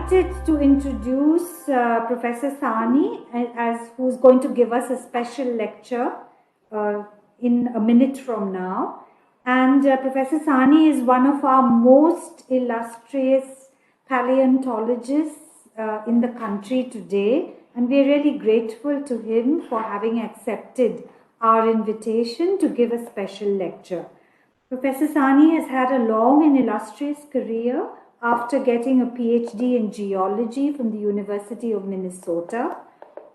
delighted to introduce Professor Sani as who's going to give us a special lecture in a minute from now. And Professor Sani is one of our most illustrious paleontologists in the country today, and we're really grateful to him for having accepted our invitation to give a special lecture. Professor Sani has had a long and illustrious career after getting a PhD in geology from the University of Minnesota.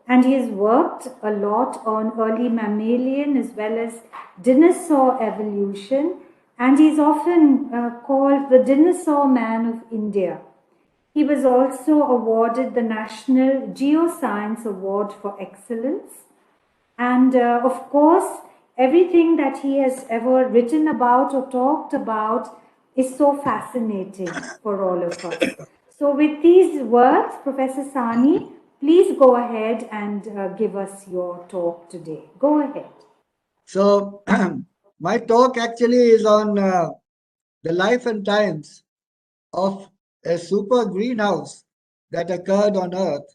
And he has worked a lot on early mammalian as well as dinosaur evolution. And he's often called the dinosaur man of India. He was also awarded the National Geoscience Award for Excellence. And of course, everything that he has ever written about or talked about is so fascinating for all of us. So with these words, Professor Sani, please go ahead and give us your talk today. Go ahead. So my talk actually is on the life and times of a super greenhouse that occurred on Earth,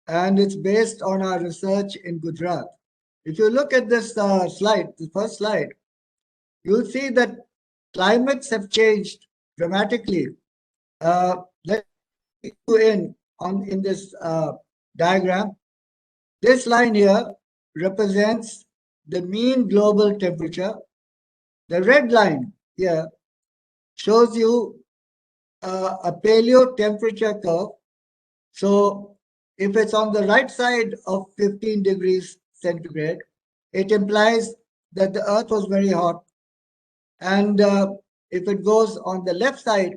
and it's based on our research in Gujarat. If you look at this slide, the first slide, you'll see that climates have changed dramatically. Let me go in this diagram. This line here represents the mean global temperature. The red line here shows you a paleo temperature curve. So if it's on the right side of 15 degrees centigrade, it implies that the Earth was very hot. And if it goes on the left side,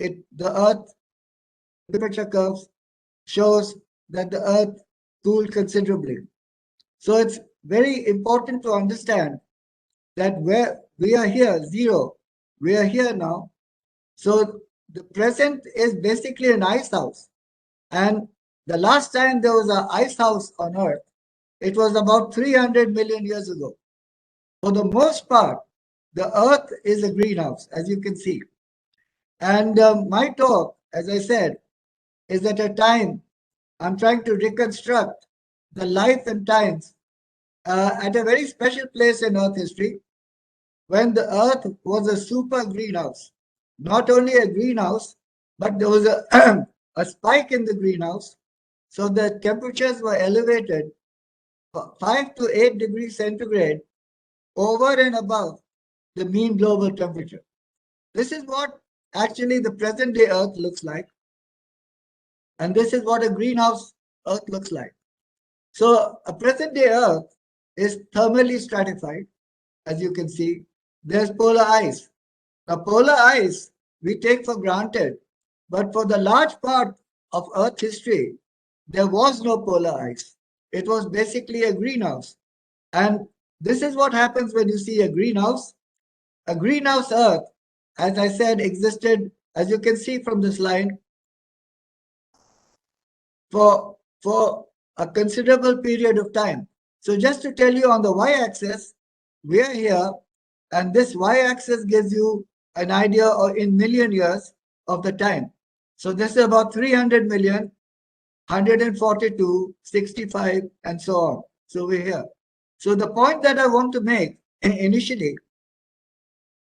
the Earth temperature curves shows that the Earth cooled considerably. So it's very important to understand that where we are here, zero, we are here now. So the present is basically an ice house. And the last time there was an ice house on Earth, it was about 300 million years ago. For the most part, the Earth is a greenhouse, as you can see. And my talk, as I said, is at a time I'm trying to reconstruct the life and times at a very special place in Earth history when the Earth was a super greenhouse. Not only a greenhouse, but there was a spike in the greenhouse. So the temperatures were elevated 5 to 8 degrees centigrade over and above the mean global temperature. This is what actually the present day Earth looks like. And this is what a greenhouse Earth looks like. So a present day Earth is thermally stratified, as you can see. There's polar ice. Now, polar ice we take for granted, but for the large part of Earth history, there was no polar ice. It was basically a greenhouse. And this is what happens when you see a greenhouse. A greenhouse Earth, as I said, existed, as you can see from this line, for a considerable period of time. So just to tell you, on the y-axis, we are here, and this y-axis gives you an idea of in million years of the time. So this is about 300 million, 142, 65, and so on. So we're here. So the point that I want to make initially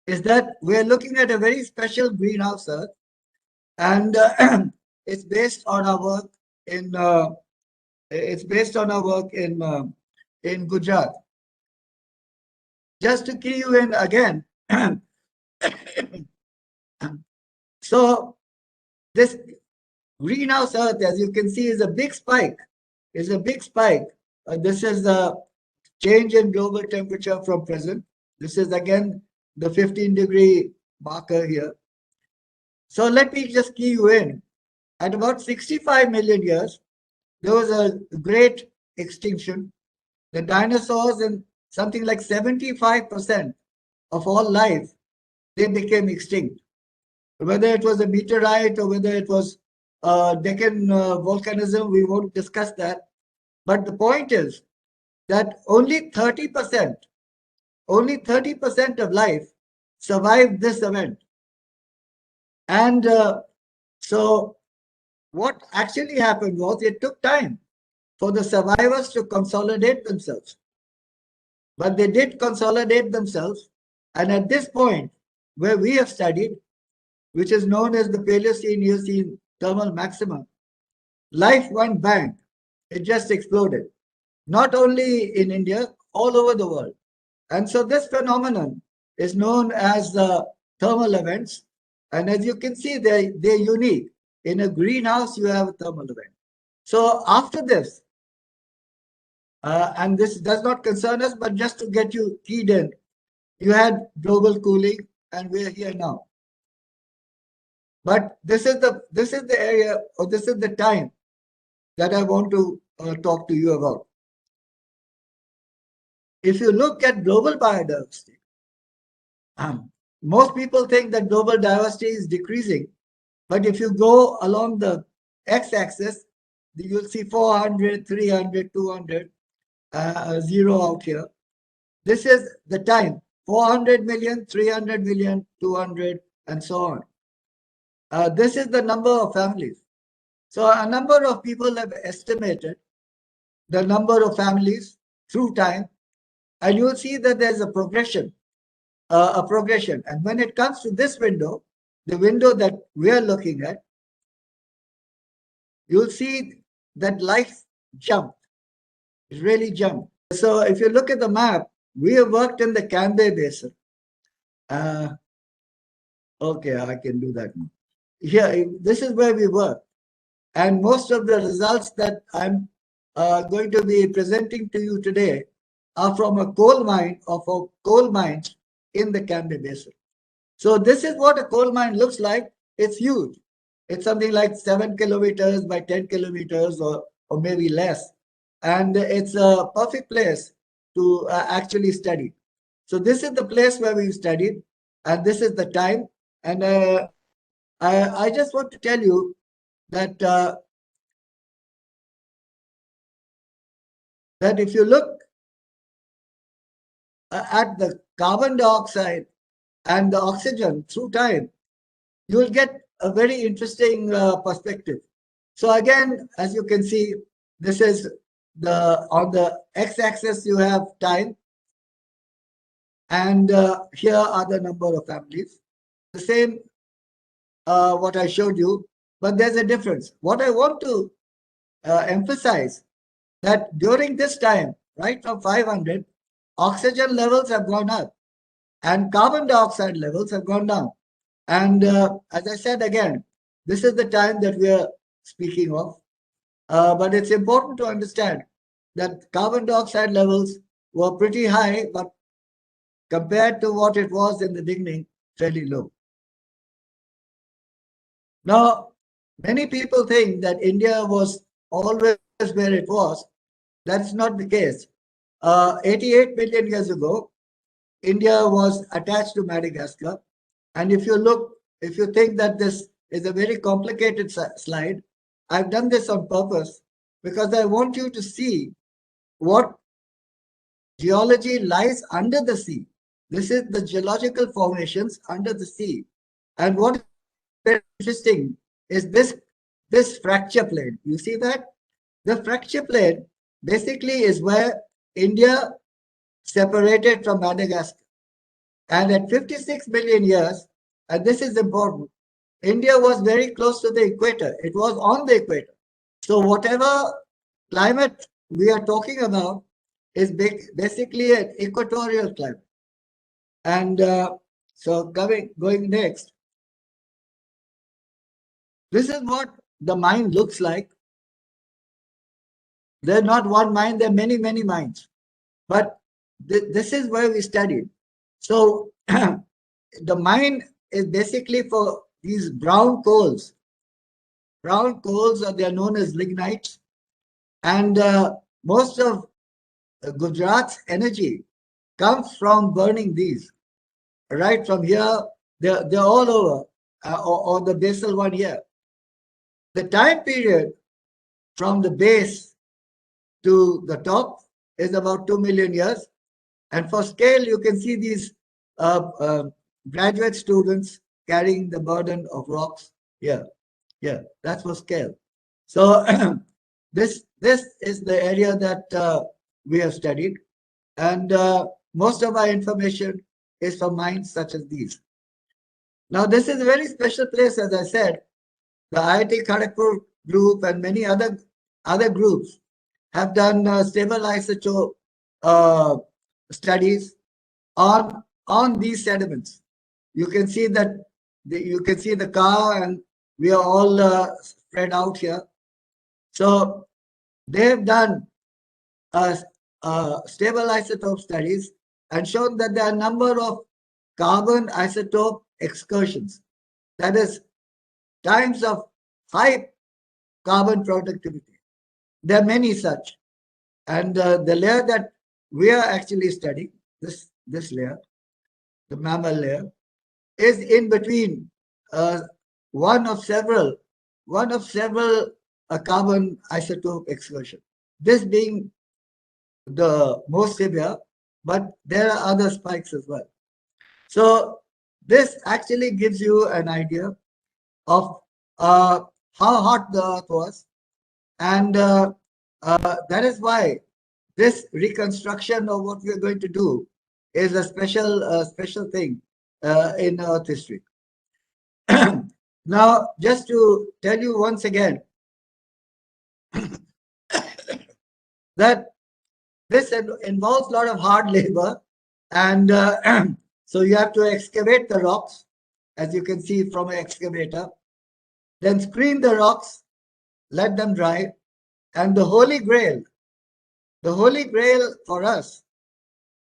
is that we're looking at a very special greenhouse Earth, and it's based on our work in in Gujarat. Just to key you in again, so this greenhouse Earth, as you can see, is a big spike. This is the change in global temperature from present. This is again the 15-degree marker here. So let me just key you in. At about 65 million years, there was a great extinction. The dinosaurs and something like 75% of all life, they became extinct. Whether it was a meteorite or whether it was Deccan volcanism, we won't discuss that. But the point is that only 30% of life survived this event. And so what actually happened was it took time for the survivors to consolidate themselves. But they did consolidate themselves. And at this point, where we have studied, which is known as the Paleocene-Eocene thermal maximum, life went bang. It just exploded. Not only in India, all over the world. And so this phenomenon is known as the thermal events. And as you can see, they're unique. In a greenhouse, you have a thermal event. So after this, and this does not concern us, but just to get you keyed in, you had global cooling, and we're here now. But this is the area, or this is the time that I want to talk to you about. If you look at global biodiversity, most people think that global diversity is decreasing, but if you go along the x-axis, you'll see 400, 300, 200, zero out here. This is the time, 400 million, 300 million, 200, and so on. This is the number of families. So a number of people have estimated the number of families through time, and you'll see that there's a progression. And when it comes to this window, the window that we're looking at, you'll see that life jumped. It really jumped. So if you look at the map, we have worked in the Cambay Basin. Okay, I can do that now. Here, this is where we work. And most of the results that I'm going to be presenting to you today are from a coal mine or for coal mines in the Cambay Basin. So this is what a coal mine looks like. It's huge. It's something like 7 kilometers by 10 kilometers or maybe less. And it's a perfect place to actually study. So this is the place where we studied, and this is the time. And I just want to tell you that that if you look at the carbon dioxide and the oxygen through time, you will get a very interesting perspective. So again, as you can see, this is on the x-axis you have time, and here are the number of families. The same what I showed you, but there's a difference. What I want to emphasize that during this time, right from 500, oxygen levels have gone up and carbon dioxide levels have gone down. And as I said again, this is the time that we are speaking of. But it's important to understand that carbon dioxide levels were pretty high, but compared to what it was in the beginning, fairly low. Now, many people think that India was always where it was. That's not the case. 88 million years ago, India was attached to Madagascar. And if you think that this is a very complicated slide, I've done this on purpose because I want you to see what geology lies under the sea. This is the geological formations under the sea. And what is very interesting is this fracture plane. You see that? The fracture plane basically is where India separated from Madagascar. And at 56 million years, and this is important, India was very close to the equator. It was on the equator. So whatever climate we are talking about is basically an equatorial climate. And so going next, this is what the mine looks like. There's not one mine, there are many, many mines. But this is where we studied. So the mine is basically for these brown coals. Brown coals, they are known as lignites. And most of Gujarat's energy comes from burning these. Right from here, they're all over, or the basal one here. The time period from the base to the top is about 2 million years. And for scale, you can see these graduate students carrying the burden of rocks here. Yeah, that's for scale. So this is the area that we have studied, and most of our information is from mines such as these. Now, this is a very special place, as I said. The IIT Kharagpur group and many other groups have done stable isotope uh, studies on these sediments. You can see that you can see the car, and we are all spread out here. So they have done uh, stable isotope studies and shown that there are a number of carbon isotope excursions. That is, times of high carbon productivity. There are many such. And the layer that we are actually studying, this layer, the mammal layer, is in between uh, one of several carbon isotope excursion. This being the most severe, but there are other spikes as well. So this actually gives you an idea of how hot the Earth was, and that is why this reconstruction of what we are going to do is a special thing in Earth history. Now, just to tell you once again that this involves a lot of hard labor, and so you have to excavate the rocks, as you can see from an excavator, then screen the rocks, let them dry, and the Holy Grail for us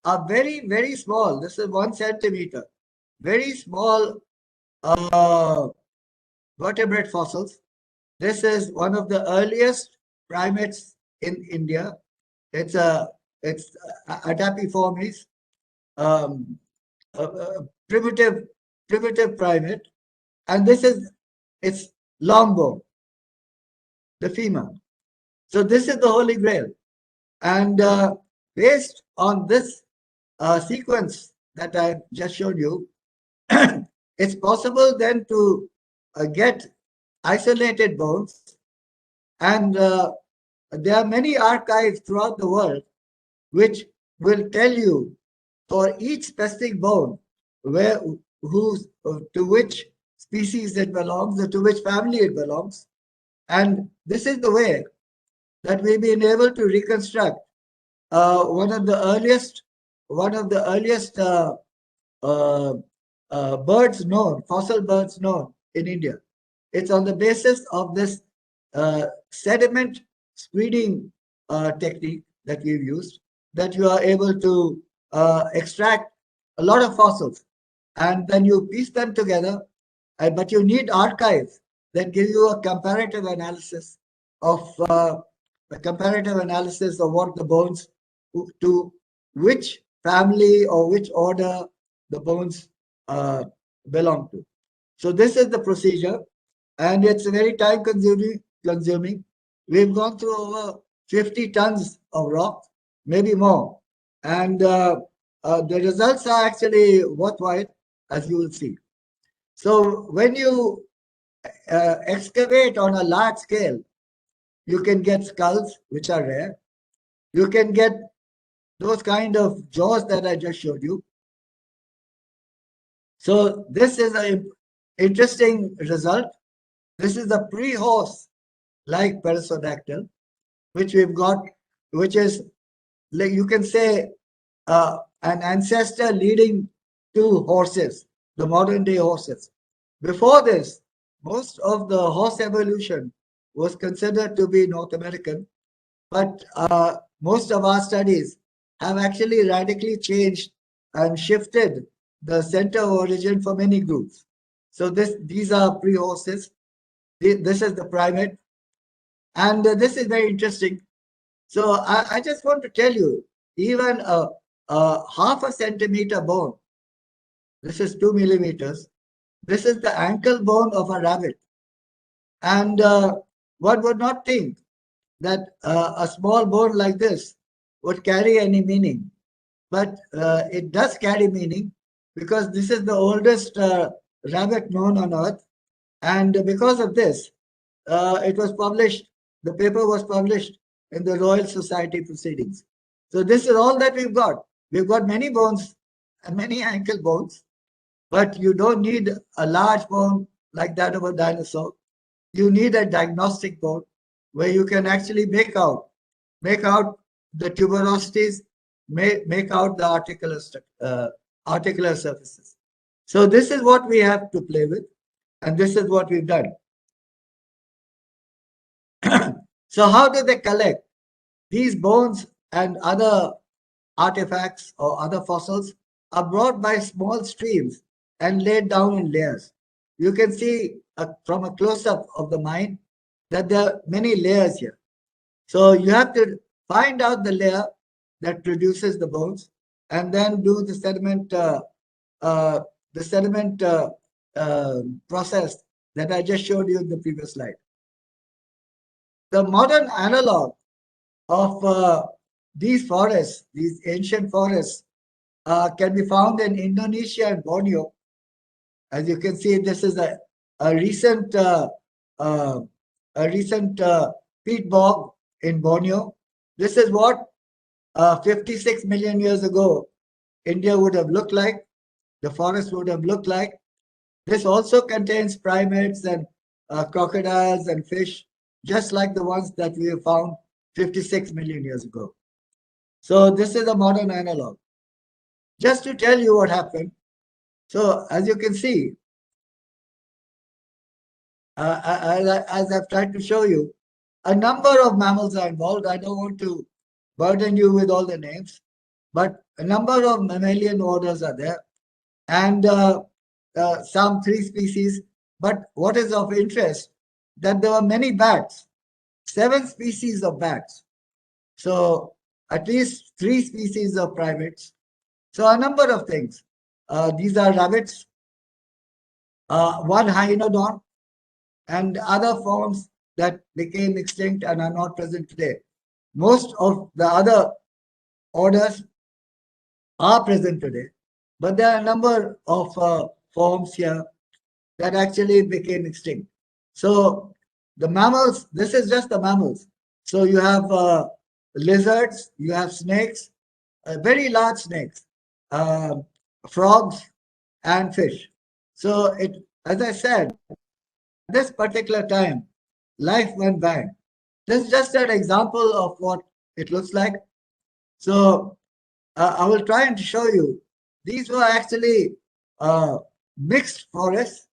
are very, very small. This is 1 centimeter, very small vertebrate fossils. This is one of the earliest primates in India. It's Adapiformes, a primitive primate, and this is its long bone, the femur. So this is the Holy Grail, and based on this sequence that I just showed you, it's possible then to get isolated bones, and there are many archives throughout the world which will tell you for each specific bone to which species it belongs or to which family it belongs. And this is the way that we've been able to reconstruct one of the earliest fossil birds known in India. It's on the basis of this sediment screening technique that we've used that you are able to extract a lot of fossils, and then you piece them together. But you need archives that give you a comparative analysis of what the bones to which family or which order the bones belong to. So this is the procedure, and it's very time consuming. We've gone through over 50 tons of rock, maybe more, and the results are actually worthwhile, as you will see. So when you excavate on a large scale, you can get skulls, which are rare. You can get those kind of jaws that I just showed you. So this is an interesting result. This is the pre-horse like Perissodactyl, which we've got, which is, like you can say, an ancestor leading to horses, the modern day horses. Before this, most of the horse evolution was considered to be North American, but most of our studies have actually radically changed and shifted the center of origin for many groups. So these are pre-horses. This is the primate, and this is very interesting. So I just want to tell you, even a half a centimeter bone, this is 2 millimeters, this is the ankle bone of a rabbit. And one would not think that a small bone like this would carry any meaning. But it does carry meaning, because this is the oldest rabbit known on Earth. And because of this, it was published the paper was published in the Royal Society proceedings. So this is all that we've got. We've got many bones and many ankle bones, but you don't need a large bone like that of a dinosaur. You need a diagnostic bone where you can actually make out the tuberosities, make out the articular surfaces. So this is what we have to play with, and this is what we've done. So how do they collect? These bones and other artifacts or other fossils are brought by small streams and laid down in layers. You can see from a close-up of the mine that there are many layers here. So you have to find out the layer that produces the bones and then do the sediment process that I just showed you in the previous slide. The modern analog of these forests, these ancient forests, can be found in Indonesia and Borneo. As you can see, this is a recent peat bog in Borneo. This is what 56 million years ago India would have looked like. The forest would have looked like. This also contains primates and crocodiles and fish, just like the ones that we have found 56 million years ago. So this is a modern analog. Just to tell you what happened. So as you can see, as I've tried to show you, a number of mammals are involved. I don't want to burden you with all the names, but a number of mammalian orders are there, and some 3 species. But what is of interest, that there were many bats, 7 species of bats. So at least 3 species of primates. So a number of things. These are rabbits, one hyenodon, and other forms that became extinct and are not present today. Most of the other orders are present today, but there are a number of forms here that actually became extinct. So the mammals, this is just the mammals. So you have lizards, you have snakes, very large snakes, frogs, and fish. So it, as I said, this particular time, life went by. This is just an example of what it looks like. So I will try and show you. These were actually mixed forests,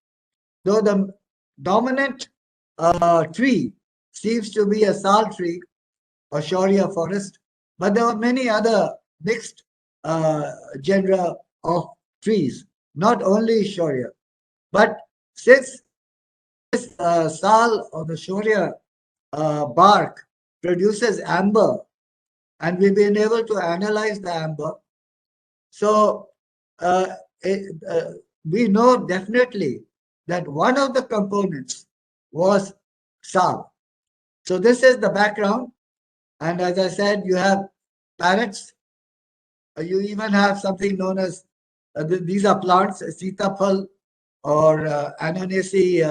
though the dominant tree seems to be a sal tree or Shaurya forest, but there were many other mixed genera of trees, not only Shaurya. But since this sal or the Shaurya bark produces amber, and we've been able to analyze the amber, so we know definitely that one of the components was sal. So this is the background, and as I said, you have parrots. You even have something known as these are plants, sitaphal or Ananasi.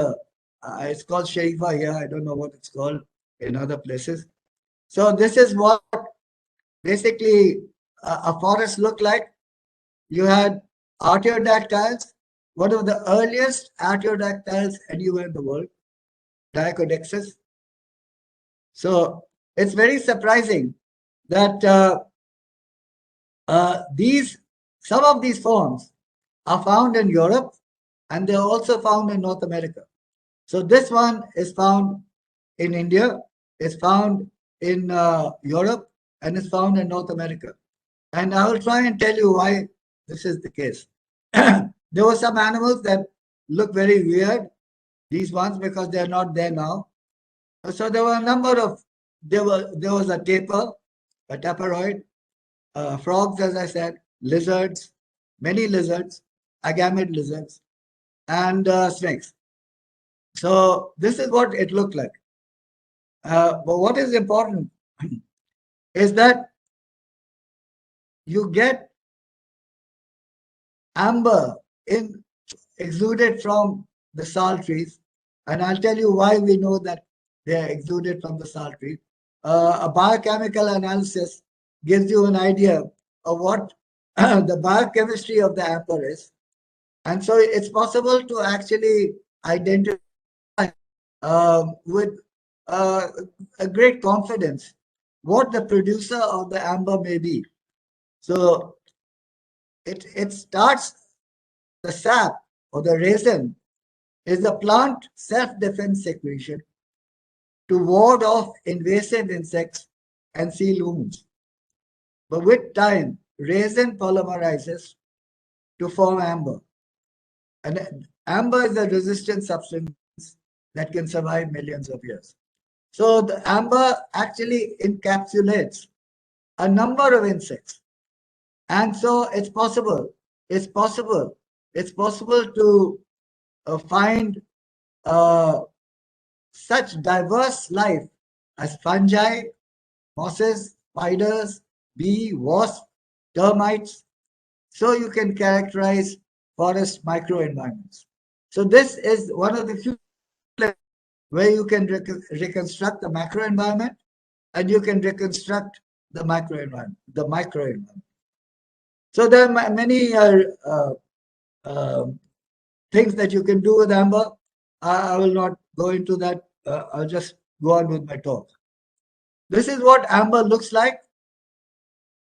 It's called shaiva here. I don't know what it's called in other places. So this is what basically a forest looked like. You had artiodactyls, one of the earliest artiodactyls anywhere in the world, Diacodexus. So it's very surprising that some of these forms are found in Europe, and they're also found in North America. So this one is found in India, is found in Europe, and is found in North America. And I will try and tell you why this is the case. There were some animals that look very weird, these ones, because they're not there now. So there were a number of, there was a tapir, a tapir, frogs, as I said, lizards, many lizards, agamid lizards, and snakes. So this is what it looked like. But what is important is that you get amber exuded from the sal trees, and I'll tell you why we know that they are exuded from the salt tree. A biochemical analysis gives you an idea of what the biochemistry of the amber is. And so it's possible to actually identify with uh, a great confidence what the producer of the amber may be. So it starts, the sap or the resin is the plant self-defense secretion to ward off invasive insects and seal wounds. But with time, resin polymerizes to form amber. And amber is a resistant substance that can survive millions of years. So the amber actually encapsulates a number of insects. And so it's possible to find such diverse life as fungi, mosses, spiders, bee, wasp, termites. So you can characterize forest microenvironments. So this is one of the few where you can reconstruct the macroenvironment and you can reconstruct the microenvironment. So there are many things that you can do with amber. I will not go into that. I'll just go on with my talk. This is what amber looks like.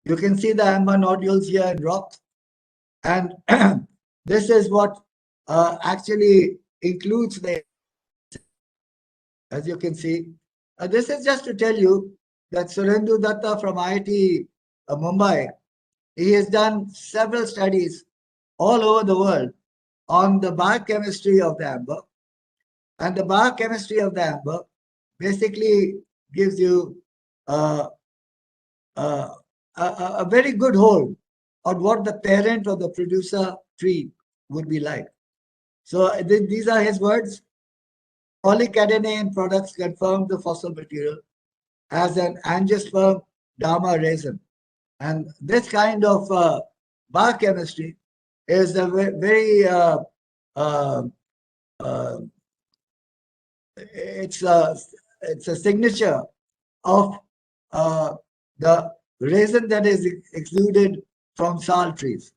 You can see the amber nodules here in rocks. And this is what actually includes the, as you can see. This is just to tell you that Surendu Datta from IIT Mumbai, he has done several studies all over the world on the biochemistry of the amber. And the biochemistry of the amber basically gives you a very good hold on what the parent or the producer tree would be like. So these are his words. Polycadene products confirm the fossil material as an angiosperm Dharma resin. And this kind of biochemistry is a very it's a signature of the resin that is exuded from salt trees.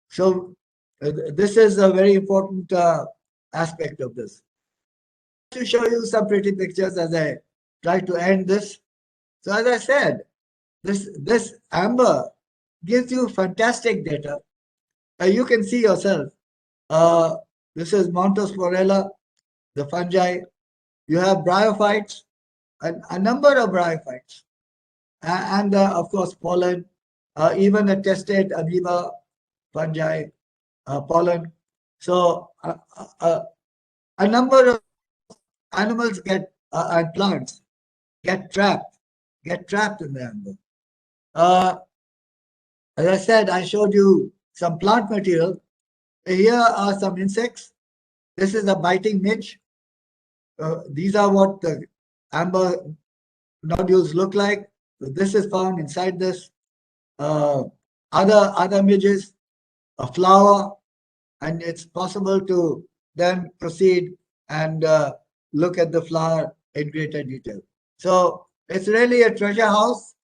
So this is a very important aspect of this. To show you some pretty pictures as I try to end this. So as I said, this amber gives you fantastic data. You can see yourself. This is Montosporella, the fungi. You have bryophytes, a number of bryophytes, and of course pollen, even a tested amoeba, fungi, pollen. So a number of animals get and plants get trapped in the amber. As I said, I showed you some plant material. Here are some insects. This is a biting midge. These are what the amber nodules look like. So this is found inside this. Other midges, a flower, and it's possible to then proceed and look at the flower in greater detail. So it's really a treasure house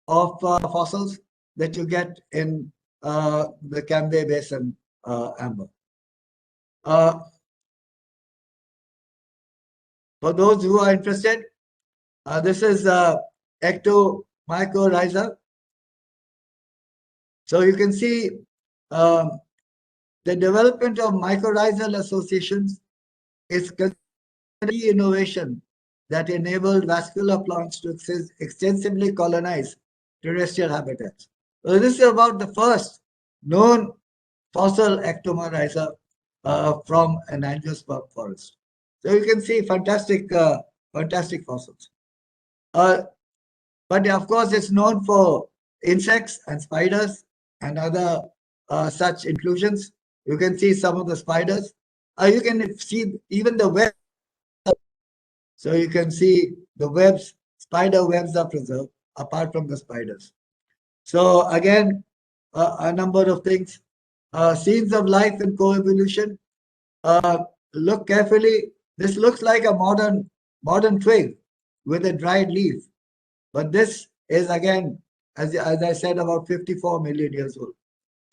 of fossils that you get in the Cambay Basin amber. For those who are interested, this is ectomycorrhiza. So you can see the development of mycorrhizal associations is key innovation that enabled vascular plants to extensively colonize terrestrial habitats. So this is about the first known fossil ectomycorrhiza from an angiosperm forest. So you can see fantastic fossils. But of course, it's known for insects and spiders and other such inclusions. You can see some of the spiders. You can see even the web. So you can see the webs, spider webs are preserved apart from the spiders. So again, a number of things. Scenes of life and coevolution. Look carefully. This looks like a modern twig, with a dried leaf. But this is again, as I said, about 54 million years old.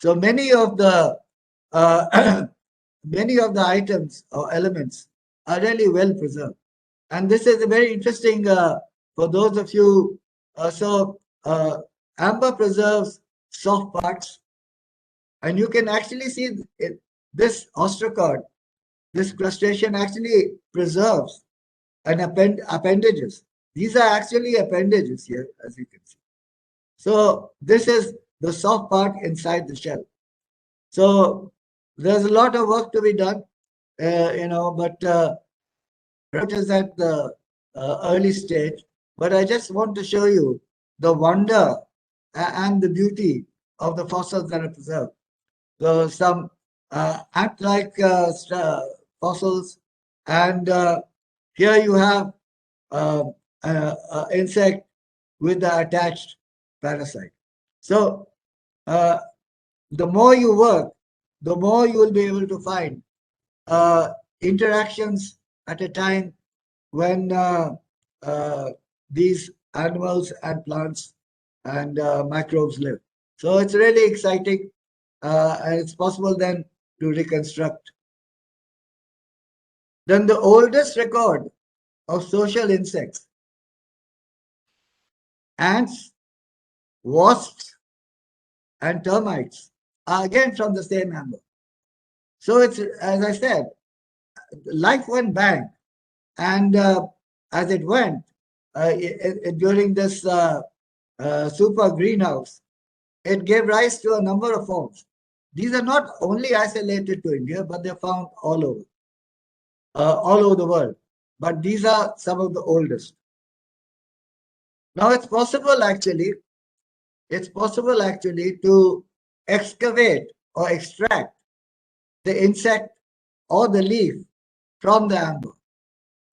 So many of the many of the items or elements are really well preserved. And this is a very interesting for those of you. Amber preserves soft parts, and you can actually see this ostracod, this crustacean actually preserves an appendages. These are actually appendages here, as you can see. So this is the soft part inside the shell. So there's a lot of work to be done, but it is at the early stage. But I just want to show you the wonder and the beauty of the fossils that are preserved. So some ant-like fossils, and here you have an insect with the attached parasite. So the more you work, the more you will be able to find interactions at a time when these animals and plants and microbes live. So it's really exciting, and it's possible then to reconstruct. Then the oldest record of social insects, ants, wasps, and termites, are again from the same amber. So it's, as I said, life went bang, and as it went during this super greenhouse, it gave rise to a number of forms. These are not only isolated to India, but they're found all over the world. But these are some of the oldest. Now it's possible actually to excavate or extract the insect or the leaf from the amber.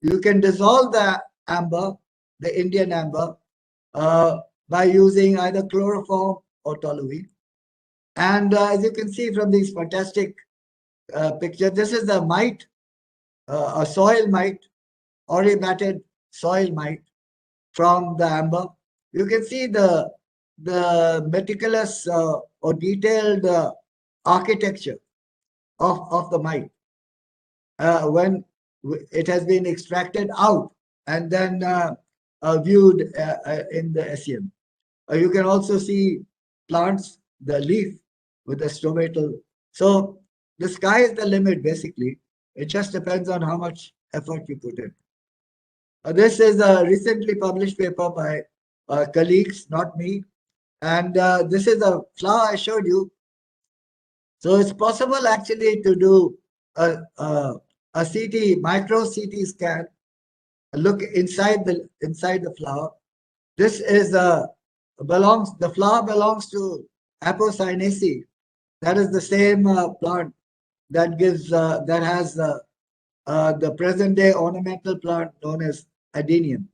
You can dissolve the amber, the Indian amber, by using either chloroform or toluene. And as you can see from these fantastic pictures, this is the mite, a soil mite, aurimatid soil mite from the amber. You can see the meticulous or detailed architecture of the mite when it has been extracted out and then viewed in the SEM. You can also see plants, the leaf with the stomatal. So the sky is the limit, basically. It just depends on how much effort you put in. This is a recently published paper by colleagues, not me. And this is a flower I showed you. So it's possible actually to do a CT, micro CT scan, look inside the flower. This is the flower belongs to Apocynaceae. That is the same plant that has the present day ornamental plant known as adenium.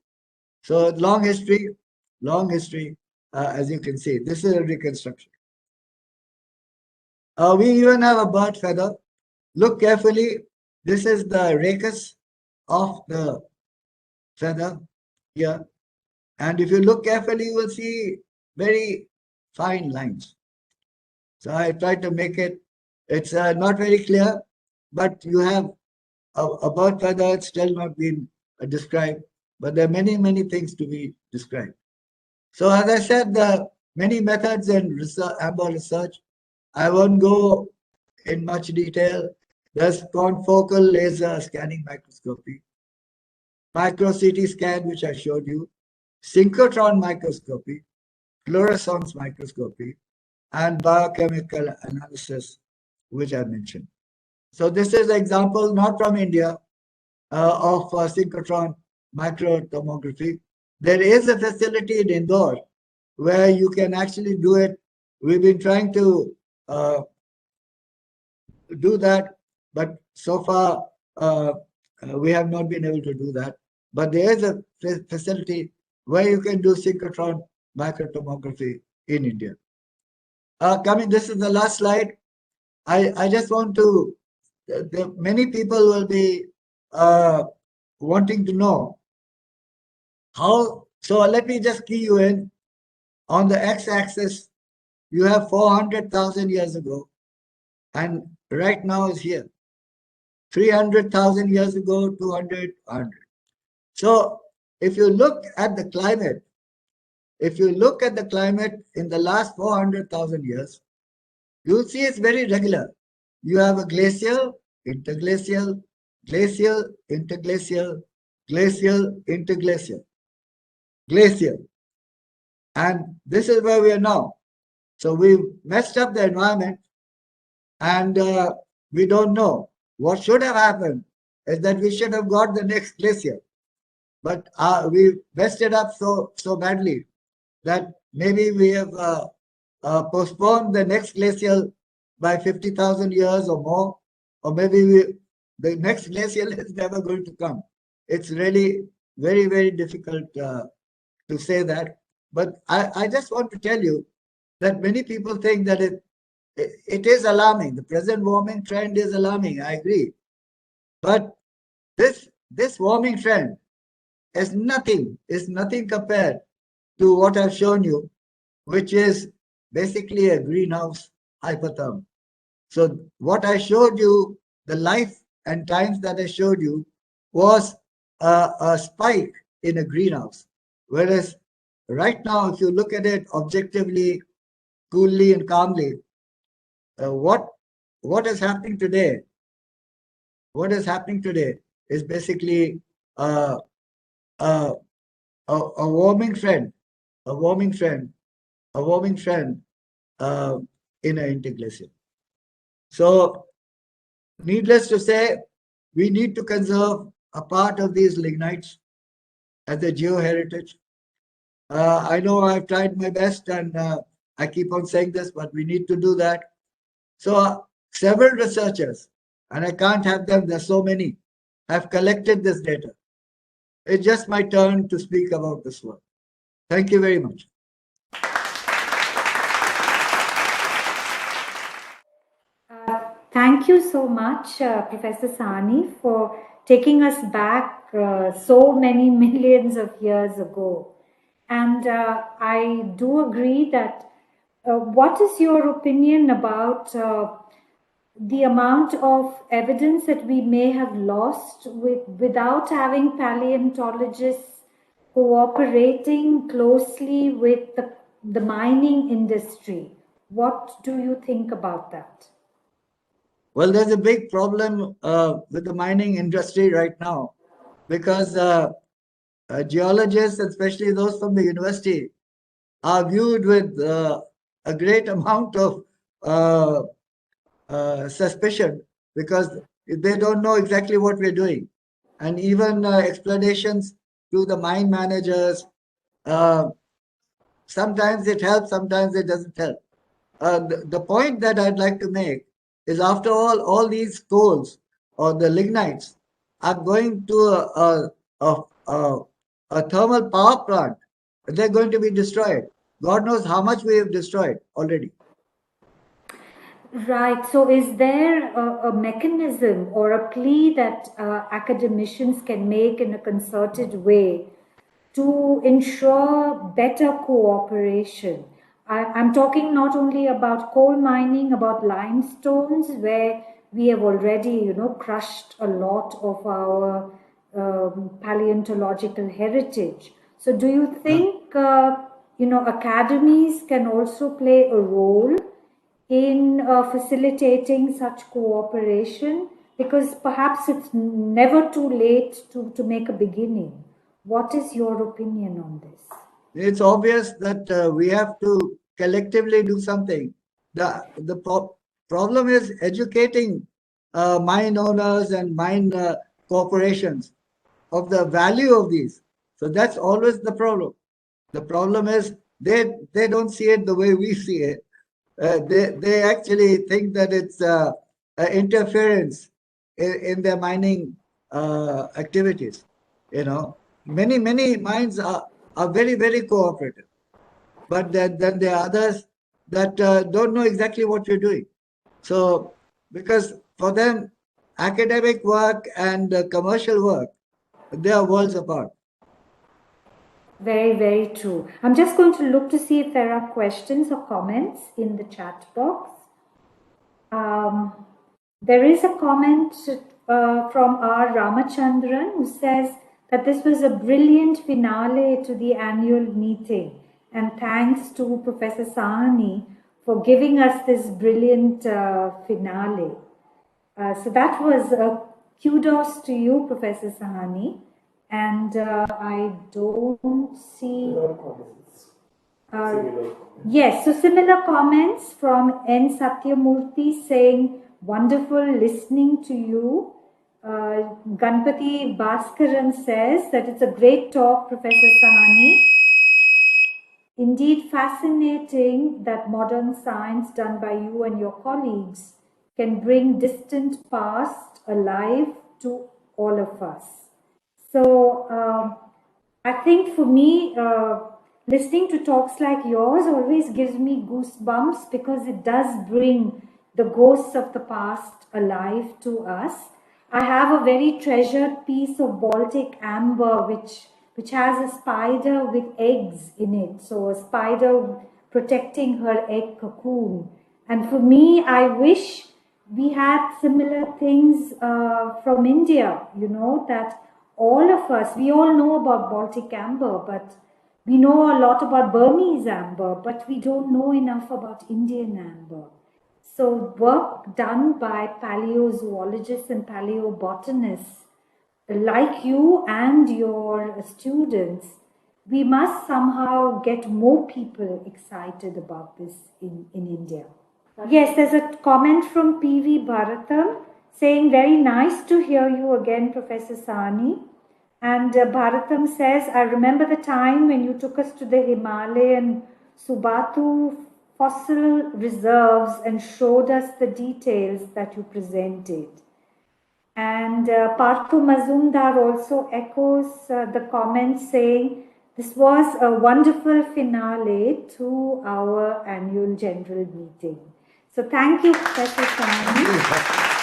So long history, as you can see. This is a reconstruction. We even have a bird feather. Look carefully. This is the rachis of the feather here. And if you look carefully, you will see very fine lines. So I tried to make it, it's not very clear, but you have a bird feather. It's still not been described, but there are many, many things to be described. So as I said, there are many methods in amber research. I won't go in much detail. There's confocal laser scanning microscopy, micro CT scan, which I showed you, synchrotron microscopy, fluorescence microscopy, and biochemical analysis, which I mentioned. So this is an example, not from India, of synchrotron microtomography. There is a facility in Indore where you can actually do it. We've been trying to do that, but so far we have not been able to do that. But there is a facility where you can do synchrotron microtomography in India. This is the last slide. I just want to, many people will be wanting to know So let me just key you in. On the x-axis, you have 400,000 years ago, and right now is here. 300,000 years ago, 200, 100. So if you look at the climate, in the last 400,000 years, you'll see it's very regular. You have a glacial, interglacial, glacial, interglacial, glacial, interglacial, glacial. And this is where we are now. So we've messed up the environment, and we don't know. What should have happened is that we should have got the next glacier. But we messed it up so badly that maybe we have postponed the next glacial by 50,000 years or more, or maybe the next glacial is never going to come. It's really very, very difficult to say that. But I just want to tell you that many people think that it is alarming. The present warming trend is alarming. I agree. But this warming trend is nothing compared to what I've shown you, which is basically a greenhouse hypertherm. So what I showed you, the life and times that I showed you, was a spike in a greenhouse. Whereas right now, if you look at it objectively, coolly and calmly, what is happening today? What is happening today is basically uh, uh, a warming trend, a warming trend, a warming trend in an interglacial. So, needless to say, we need to conserve a part of these lignites as a geoheritage. I know I've tried my best, and I keep on saying this, but we need to do that. So, several researchers, and I can't have them, there's so many, have collected this data. It's just my turn to speak about this one. Thank you very much. Thank you so much, Professor Sani, for taking us back so many millions of years ago. And I do agree that what is your opinion about the amount of evidence that we may have lost without having paleontologists cooperating closely with the mining industry? What do you think about that? Well, there's a big problem with the mining industry right now because geologists, especially those from the university, are viewed with a great amount of suspicion because they don't know exactly what we're doing. And even explanations to the mine managers, uh, sometimes it helps, sometimes it doesn't help. The point that I'd like to make is after all these coals or the lignites are going to a thermal power plant, they're going to be destroyed. God knows how much we have destroyed already. Right. So, is there a mechanism or a plea that academicians can make in a concerted way to ensure better cooperation? I'm talking not only about coal mining, about limestones, where we have already, crushed a lot of our paleontological heritage. So, do you think, academies can also play a role in facilitating such cooperation, because perhaps it's never too late to make a beginning? What is your opinion on this? It's obvious that we have to collectively do something. The problem is educating mine owners and mine corporations of the value of these. So that's always the problem. The problem is they don't see it the way we see it. They actually think that it's interference in their mining activities. You know, many mines are very cooperative, but then there are others that don't know exactly what you're doing. So because for them, academic work and commercial work, they are worlds apart. Very, very true. I'm just going to look to see if there are questions or comments in the chat box. There is a comment from R. Ramachandran who says that this was a brilliant finale to the annual meeting, and thanks to Professor Sahni for giving us this brilliant finale. So that was kudos to you, Professor Sahni. And I don't see. Yes, so similar comments from N. Satyamurthy saying, wonderful listening to you. Ganpati Bhaskaran says that it's a great talk, Professor Sahni. Indeed, fascinating that modern science done by you and your colleagues can bring distant past alive to all of us. So I think for me, listening to talks like yours always gives me goosebumps because it does bring the ghosts of the past alive to us. I have a very treasured piece of Baltic amber which has a spider with eggs in it. So a spider protecting her egg cocoon. And for me, I wish we had similar things from India, you know, that all of us, we all know about Baltic amber, but we know a lot about Burmese amber, but we don't know enough about Indian amber. So work done by paleozoologists and paleobotanists like you and your students, we must somehow get more people excited about this in India. Yes, there's a comment from P.V. Bharatam saying, very nice to hear you again, Professor Sahni. And Bharatam says, I remember the time when you took us to the Himalayan Subatu fossil reserves and showed us the details that you presented. And Parthu Mazumdar also echoes the comment saying, this was a wonderful finale to our annual general meeting. So thank you, Professor Sahni.